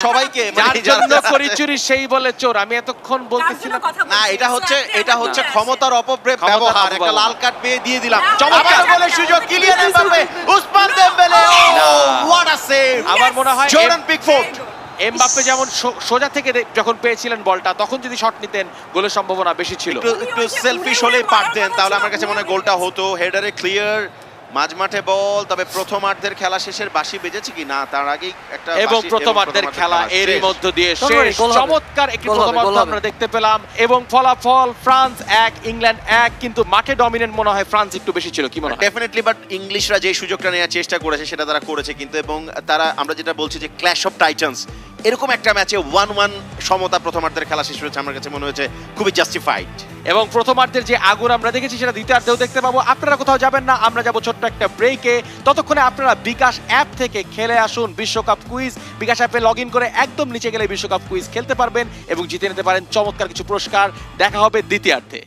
সবাইকে যার জন্য করিচুরি সেই বলে চোর। আমি এতক্ষণ বলতেছিলাম না, এটা হচ্ছে ক্ষমতার অপব্যবহার, ক্ষমতার একটা লাল কার্ড পেয়ে দিয়ে দিলাম। চমৎকার চমৎকার গোলের সুযোগ, Kylian Mbappe, Ousmane Dembele, what a save! আমার মনে হয় জর্ডান পিকফোর্ড এমবাপ্পে যেমন সোজা থেকে যখন পেয়েছিলেন বলটা তখন যদি শট নিতেন গোলের সম্ভাবনা বেশি ছিল। একটু সেলফিশ হলেই পারতেন, তাহলে আমার কাছে মনে হয় গোলটা হতো। হেডারে ক্লিয়ার, মাঝমাঠে বল। তবে প্রথমার্ধের খেলা শেষের বাঁশি বেজেছে কি না তার আগেই একটা এবং প্রথমার্ধের খেলা এরই মধ্য দিয়ে শেষ। চমৎকার একটি প্রথমার্ধ আমরা দেখতে পেলাম এবং ফলাফল ফ্রান্স 1 ইংল্যান্ড 1, কিন্তু মাঠে ডমিনেন্ট মনে হয় ফ্রান্স একটু বেশি ছিল। কি মনে হয়? ডেফিনেটলি, বাট ইংলিশরা যে সুযোগটা নেওয়ার চেষ্টা করেছে সেটা তারা করেছে কিন্তু, এবং তারা আমরা যেটা বলছি যে ক্ল্যাশ অফ টাইটান্স, এরকম একটা ম্যাচে 1-1 সমতা প্রথমার্ধের খেলা শেষ হয়েছে, আমার কাছে মনে হয়েছে খুবই জাস্টিফাইড। এবং প্রথমার্ধের যে আগুন আমরা দেখেছি সেটা দ্বিতীয়ার্ধেও দেখতে পাবো। আপনারা কোথাও যাবেন না, আমরা যাব ছোট্ট একটা ব্রেকে। ততক্ষণে আপনারা বিকাশ অ্যাপ থেকে খেলে আসুন বিশ্বকাপ কুইজ। বিকাশ অ্যাপে লগ ইন করে একদম নিচে গেলে বিশ্বকাপ কুইজ খেলতে পারবেন এবং জিতে নিতে পারেন চমৎকার কিছু পুরস্কার। দেখা হবে দ্বিতীয়ার্ধে।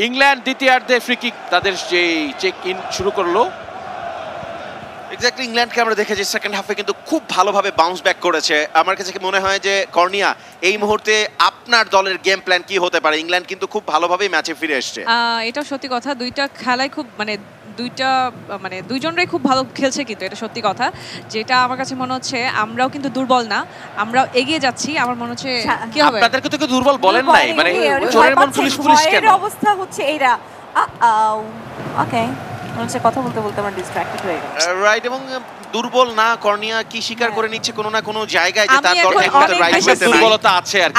ইংল্যান্ড দ্বিতীয়ার্ধে ফ্রি কিক তাদের যে চেক ইন শুরু করলো। এক্স্যাক্টলি, ইংল্যান্ডকে আমরা দেখেছি সেকেন্ড হাফে কিন্তু খুব ভালোভাবে বাউন্স ব্যাক করেছে। আমার কাছে কি মনে হয় যে কর্নিয়া, এই মুহূর্তে আপনার দলের গেম প্ল্যান কি হতে পারে? ইংল্যান্ড কিন্তু খুব ভালোভাবেই ম্যাচে ফিরে এসেছে। এটা সত্যি কথা, দুইটা খেলায় খুব দুইজনরাই খুব ভালো খেলছে, কিন্তু এটা সত্যি কথা। যেটা আমার কাছে মনে হচ্ছে আমরাও কিন্তু দুর্বল না, আমরাও এগিয়ে যাচ্ছি। আমার মনে হচ্ছে কি হবে, আপনাদেরকে তো কেউ দুর্বল বলেন নাই, মানে চোরের মন পুলিশ পুলিশ কেন? অবস্থা হচ্ছে এইটা। ওকে, মনে কথা বলতে বলতে আমরা ডিস্ট্রাক্টেড হয়ে গেছি। রাইট, এবং দুর্বল না, কর্নিয়া কি স্বীকার করে নিচ্ছে কোনো না কোনো জায়গায় যে তার দল অনেক রাইট দুর্বলতা আছে আর কি।